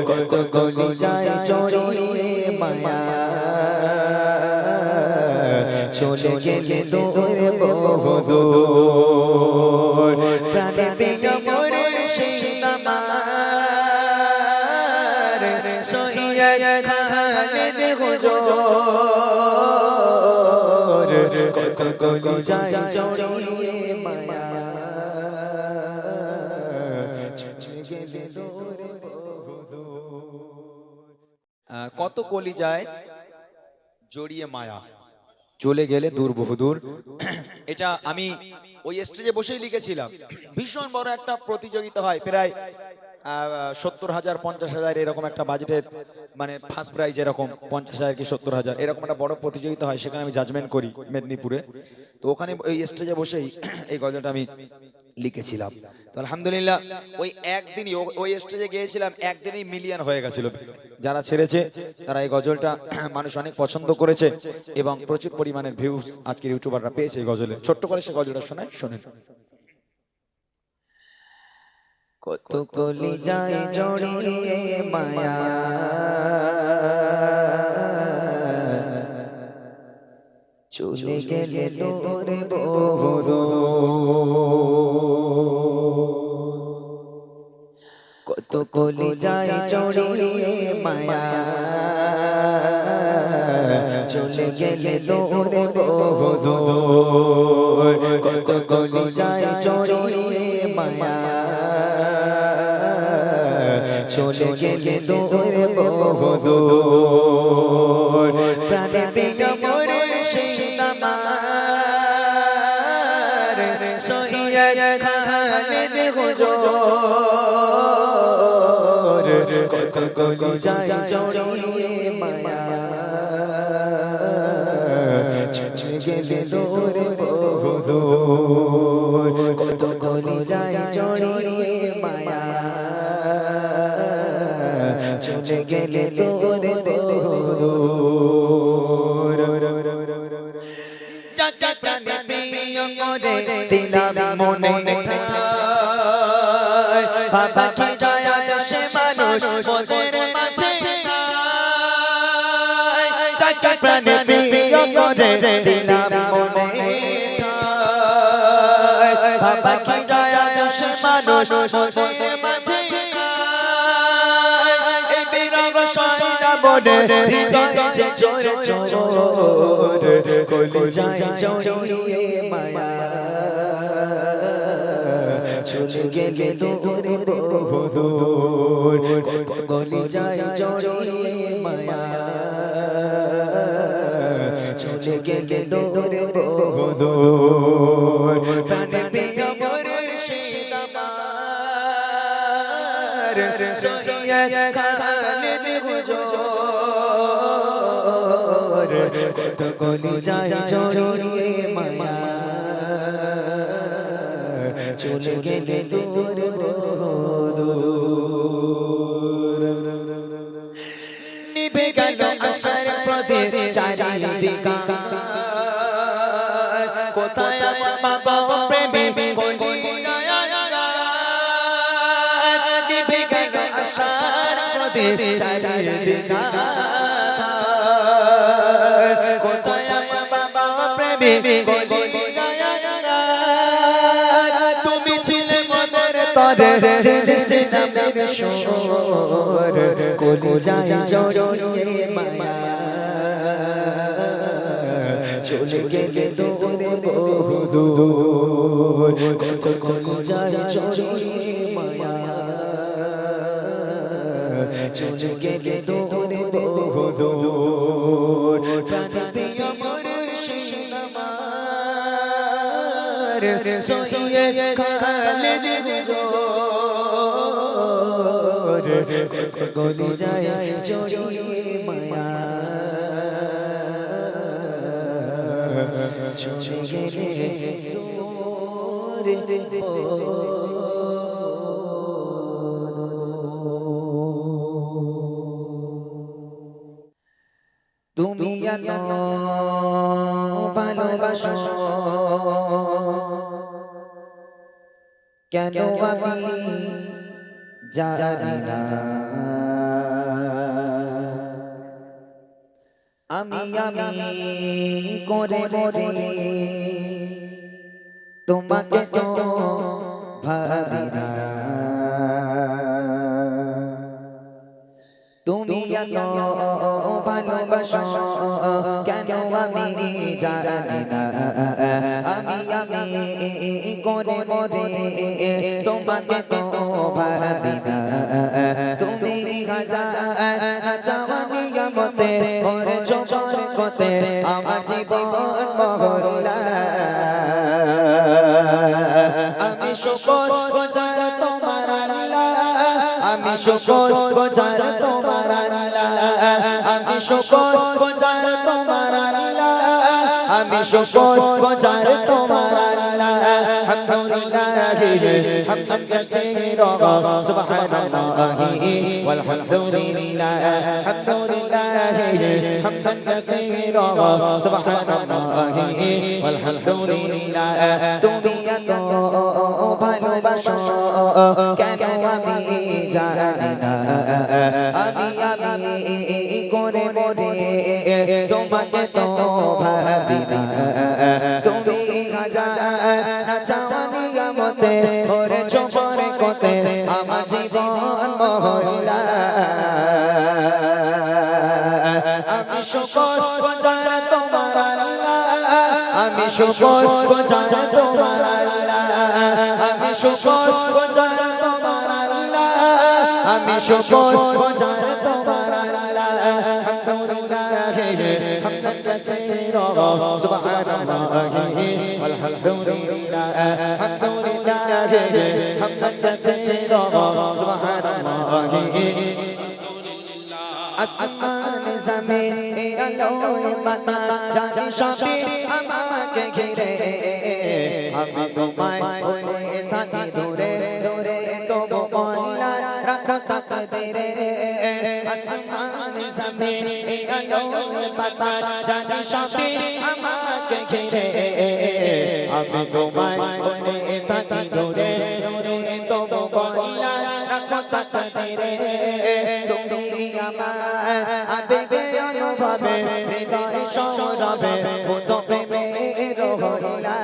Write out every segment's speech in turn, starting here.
কত গলি যায় জড়িয়ে মায়া চলে গেলে দূরে বহুদূর প্রাণে প্রিয় মোরে সেই আমার সহিয়ার খালেদ হুজুর কত গলি যায় জড়িয়ে মায়া চলে গেলে দূরে বহুদূর কত কলি যায় জড়িয়ে মায়া চলে গেলে দূর বহুদূর। এটা আমি ওই স্টেজে বসেই লিখেছিলাম। ভীষণ বড় একটা প্রতিযোগিতা হয়, প্রায় 70,000 50,000 এরকম একটা বাজেটের, মানে ফার্স্ট প্রাইজ এরকম 50,000 কি 70,000 এরকম একটা বড় প্রতিযোগিতা হয়, সেখানে আমি জাজমেন্ট করি মেদিনীপুরে। তো ওখানে ওই স্টেজে বসেই এই গজলটা আমি লিখেছিলাম। তো আলহামদুলিল্লাহ ওই একদিনই ওই স্টেজে গিয়েছিলাম, একদিনই মিলিয়ন হয়ে গেছিল। যারা ছেড়েছে তারা এই গজলটা মানুষ অনেক পছন্দ করেছে এবং প্রচুর পরিমাণের ভিউজ আজকের ইউটিউবাররা পেয়েছে এই গজলে। ছোট্ট করে সে গজলটা শোনায়, শোনেন। কত কলি যায় জড়িয়ে মায়া চলে গেলে দূরে বহুদূর কত কলি যায় জড়িয়ে মায়া চলে গেলে দূরে বহুদূর কত কলি যায় জড়িয়ে মায়া চলে গেলে দূরে বহুদূর প্রাণে প্রিয় মোরে সেই আমার সহিয়ার খালেদ হুজুর কত কলি যায় জড়িয়ে মায়া চলে গেলে দূরে বহুদূর কত কলি যায় জড়িয়ে মায়া চলে গেলে দূরে বহুদূর চাচা প্রাণে প্রিয় করে দিলাম মনে ঠাই বাবা কি দয়া সে মানুষ মোদের মাঝে চাচা প্রাণে প্রিয় করে দিলাম মনে ঠাই বাবা কি দয়া সে মানুষ মোদের মাঝে বনে হৃদয় যে জোরে জোরে কলি যায় জড়িয়ে মায়া চলে গেলে দূরে বহুদূর কলি যায় জড়িয়ে মায়া চলে গেলে দূরে বহুদূর প্রাণে প্রিয় মোরে সেই আমার সহিয়ার খালেদ হুজুর কত কলি যায় জড়িয়ে মায়া চলে গেলে দূরে বহুদূর নিভে গেল আশার প্রদীপ চারিদিকে কোথায় আমার বাবা প্রেমে কলি যায় নিভে গেল আশার প্রদীপ চারিদিকে কোথায় আমার বাবা প্রেমে কলি যায় তুমি ছিলে মোদের তরে দিল সে নামের শোর কলি যায় জড়িয়ে মায়া চলে গেলে দূরে বহুদূর কত কলি যায় জড়িয়ে মায়া চলে গেলে দূরে বহুদূর প্রাণে প্রিয় মোরে সেই আমার সহিয়ার খালেদ হুজুর কত কলি যায় জড়িয়ে মায়া চলে গেলে দূরে তুমি এত ভালোবাসো কেন আমি জানি না আমি করে মরে তোমাকে তো ভাবি না তুমি এত ভালোবাসো কেন আমি জানি না আমি করে মরে তোমাকে তো ভাবি না তুমি চাওয়ানি মতে ওরে চোখর কতে আমার জীবন মহল্লা আমি শুকর গুজার তোমার আল্লাহ আমি শুকর গুজার তোমার আল্লাহ আমি শুকর গুজার তোমার আল্লাহ আমি শুকর গুজার তোমার আল্লাহ আলহামদুলিল্লাহ হামদান কাসীরা সুবহানাল্লাহি ওয়ালহামদুলিল্লাহ আলহামদুলিল্লাহ হামদান কাসীরা সুবহানাল্লাহি ওয়ালহামদুলিল্লাহ তুমি এত ভালোবাসো কেন আমি জানি না আমি করে মরে তোমাকে তো ভাবি না তুমি চাওয়ানি মতে ওরে চোখর কতে আমার জীবন মহল্লা আমি শুকর গুজার তোমার আল্লাহ আমি শুকর গুজার তোমার আল্লাহ আমি শুকর গুজার তোমার আল্লাহ আমি শুকর গুজার তোমার আল্লাহ আলহামদুলিল্লাহ হামদান কাসীরা সুবহানাল্লাহি ওয়ালহামদুলিল্লাহ আলহামদুলিল্লাহ হামদান কাসীরা সুবহানাল্লাহি আসমান জমিন আলোয় বাতাস জানি সবই আমাকে ঘিরে আমি তোমায় বলে থাকি দূরে দূরে তবু আল্লাহ রাখো তাকদীরে আসমান জমিন আলোয় বাতাস জানি সবই আমাকে ঘিরে আমি তোমায় বলে থাকি দূরে দূরে তবু আল্লাহ রাখো তাকদীরে তুমি আমার আবেগে অনুভবে হৃদয় সৌরভে পুত প্রেমের হল্লা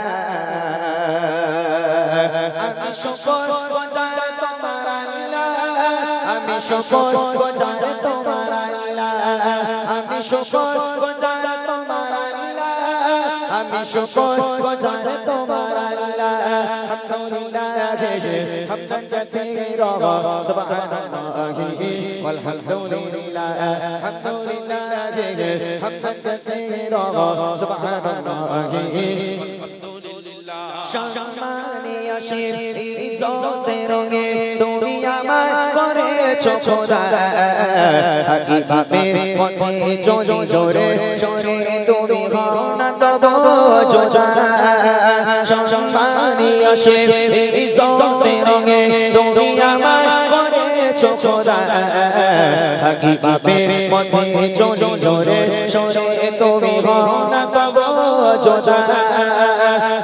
আমি শুকর গুজার তোমার আল্লাহ আমি শুকর গুজার তোমার আল্লাহ আমি শুকর গুজার তোমার আল্লাহ আমি শুকর গুজার তোমার আল্লাহ আলহামদুলিল্লাহ হামদান কাসীরা সুবহানাল্লাহি ওয়ালহামদুলিল্লাহ আলহামদুলিল্লাহ হামদান কাসীরা সুবহানাল্লাহি সম্মানে আসির ইজ্জতের রঙে তুমি আমার করেছো খোদা থাকি ভাবে পথে জোরে জোরে জোরে তুমি হও না তব জোজা সম্মানে আসির ইজ্জতের রঙে তুমি আমার করেছো খোদা থাকি ভাবে পথে জোরে জোরে জোরে তুমি হও না তব জোজা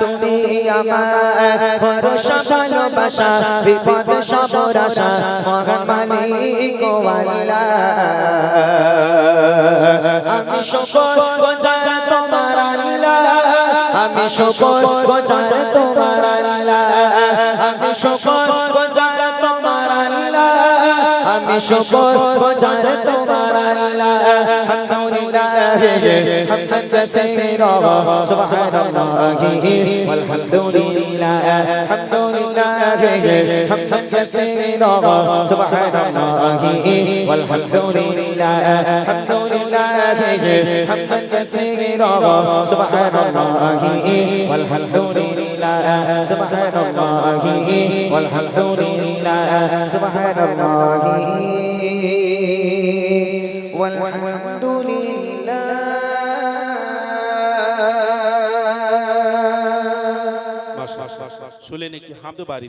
তুমি আমার ভরসা ভালোবাসা বিপদ সবর আশা মহান মালিক ও আল্লাহ আমি শুকর গুজার তোমার আল্লাহ আমি শুকর গুজার তোমার আল্লাহ আমি শুকর গুজার তোমার আল্লাহ আমি শুকর গুজার তোমার আল্লাহ আলহামদুলিল্লাহ হামদান কাসীরা সুবহানাল্লাহি ওয়ালহামদুলিল্লাহ আলহামদুলিল্লাহ হামদান কাসীরা সুবহানাল্লাহি ওয়ালহামদুলিল্লাহ আলহামদুলিল্লাহ হামদান কাসীরা সুবহানাল্লাহি ওয়ালহামদুলিল্লাহ সুবহানাল্লাহি ওয়ালহামদুলিল্লাহ সুবহানাল্লাহি ওয়ালহামদুলিল্লাহ মাশাআল্লাহ শুনলেন একটি হামদ বাড়িতে